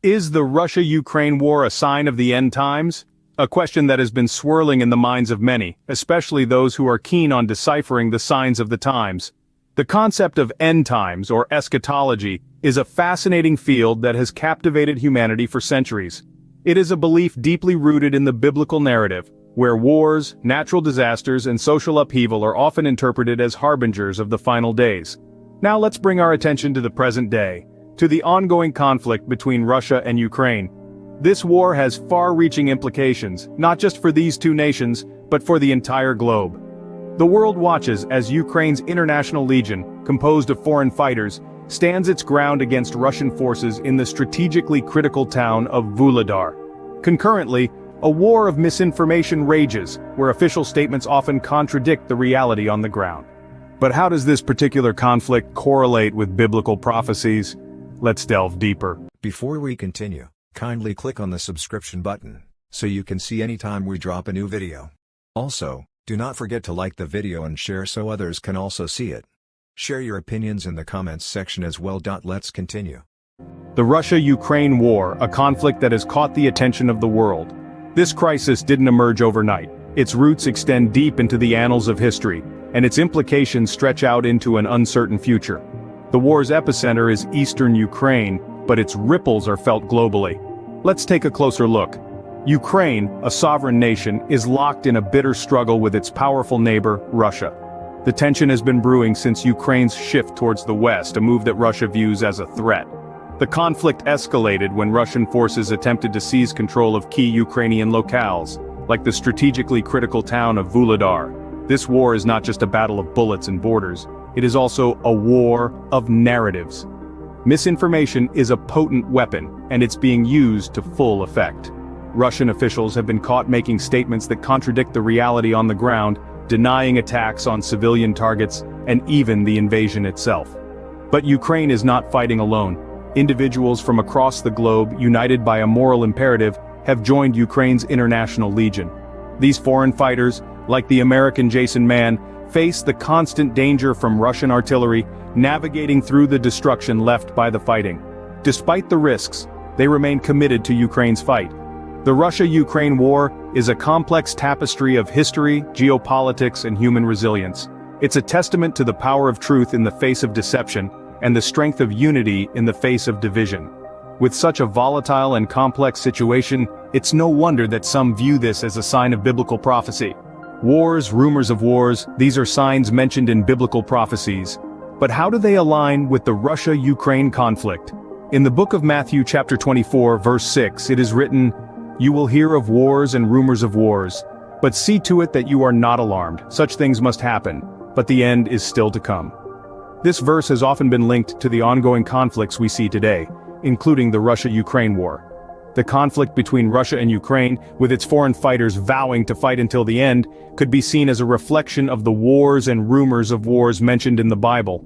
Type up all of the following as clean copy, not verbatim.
Is the Russia-Ukraine war a sign of the end times? A question that has been swirling in the minds of many, especially those who are keen on deciphering the signs of the times. The concept of end times, or eschatology, is a fascinating field that has captivated humanity for centuries. It is a belief deeply rooted in the biblical narrative, where wars, natural disasters, and social upheaval are often interpreted as harbingers of the final days. Now let's bring our attention to the present day, to the ongoing conflict between Russia and Ukraine. This war has far-reaching implications, not just for these two nations, but for the entire globe. The world watches as Ukraine's international legion, composed of foreign fighters, stands its ground against Russian forces in the strategically critical town of Vuhledar. Concurrently, a war of misinformation rages, where official statements often contradict the reality on the ground. But how does this particular conflict correlate with biblical prophecies? Let's delve deeper. Before we continue, kindly click on the subscription button, so you can see anytime we drop a new video. Also, do not forget to like the video and share so others can also see it. Share your opinions in the comments section as well. Let's continue. The Russia-Ukraine war, a conflict that has caught the attention of the world. This crisis didn't emerge overnight. Its roots extend deep into the annals of history, and its implications stretch out into an uncertain future. The war's epicenter is eastern Ukraine, but its ripples are felt globally. Let's take a closer look. Ukraine, a sovereign nation, is locked in a bitter struggle with its powerful neighbor, Russia. The tension has been brewing since Ukraine's shift towards the west, a move that Russia views as a threat. The conflict escalated when Russian forces attempted to seize control of key Ukrainian locales, like the strategically critical town of Vuhledar. This war is not just a battle of bullets and borders, it is also a war of narratives. Misinformation is a potent weapon, and it's being used to full effect. Russian officials have been caught making statements that contradict the reality on the ground, denying attacks on civilian targets, and even the invasion itself. But Ukraine is not fighting alone. Individuals from across the globe, united by a moral imperative, have joined Ukraine's international legion. These foreign fighters, like the American Jason Mann, face the constant danger from Russian artillery, navigating through the destruction left by the fighting. Despite the risks, they remain committed to Ukraine's fight. The Russia-Ukraine war is a complex tapestry of history, geopolitics, and human resilience. It's a testament to the power of truth in the face of deception, and the strength of unity in the face of division. With such a volatile and complex situation, it's no wonder that some view this as a sign of biblical prophecy. Wars, rumors of wars, these are signs mentioned in biblical prophecies. But how do they align with the Russia-Ukraine conflict? In the book of Matthew chapter 24 verse 6 it is written, "You will hear of wars and rumors of wars, but see to it that you are not alarmed. Such things must happen, but the end is still to come." This verse has often been linked to the ongoing conflicts we see today, including the Russia-Ukraine war. The conflict between Russia and Ukraine, with its foreign fighters vowing to fight until the end, could be seen as a reflection of the wars and rumors of wars mentioned in the Bible.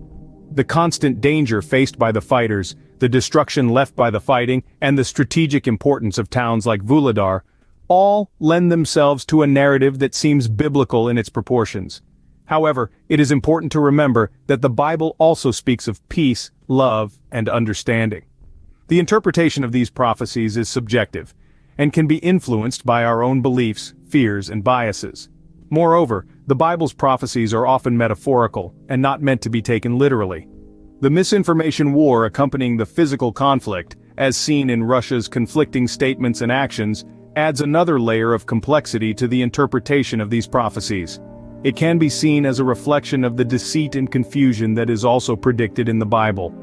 The constant danger faced by the fighters, the destruction left by the fighting, and the strategic importance of towns like Vuhledar, all lend themselves to a narrative that seems biblical in its proportions. However, it is important to remember that the Bible also speaks of peace, love, and understanding. The interpretation of these prophecies is subjective, and can be influenced by our own beliefs, fears, and biases. Moreover, the Bible's prophecies are often metaphorical, and not meant to be taken literally. The misinformation war accompanying the physical conflict, as seen in Russia's conflicting statements and actions, adds another layer of complexity to the interpretation of these prophecies. It can be seen as a reflection of the deceit and confusion that is also predicted in the Bible.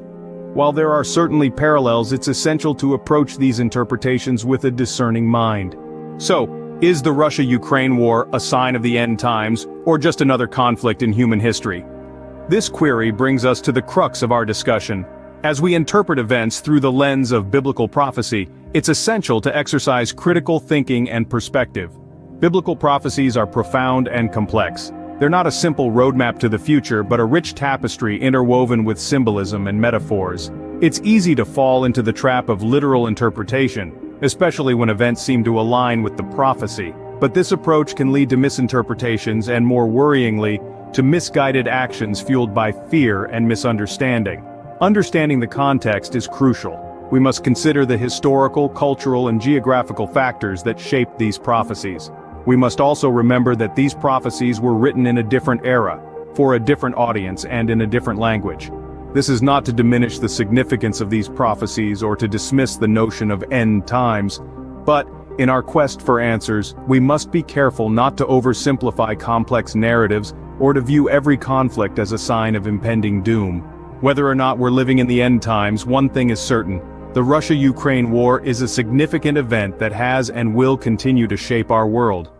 While there are certainly parallels, it's essential to approach these interpretations with a discerning mind. So, is the Russia-Ukraine war a sign of the end times, or just another conflict in human history? This query brings us to the crux of our discussion. As we interpret events through the lens of biblical prophecy, it's essential to exercise critical thinking and perspective. Biblical prophecies are profound and complex. They're not a simple roadmap to the future, but a rich tapestry interwoven with symbolism and metaphors. It's easy to fall into the trap of literal interpretation, especially when events seem to align with the prophecy. But this approach can lead to misinterpretations and, more worryingly, to misguided actions fueled by fear and misunderstanding. Understanding the context is crucial. we must consider the historical, cultural, and geographical factors that shaped these prophecies. We must also remember that these prophecies were written in a different era, for a different audience and in a different language. This is not to diminish the significance of these prophecies or to dismiss the notion of end times, but, in our quest for answers, we must be careful not to oversimplify complex narratives or to view every conflict as a sign of impending doom. Whether or not we're living in the end times, one thing is certain: the Russia-Ukraine war is a significant event that has and will continue to shape our world.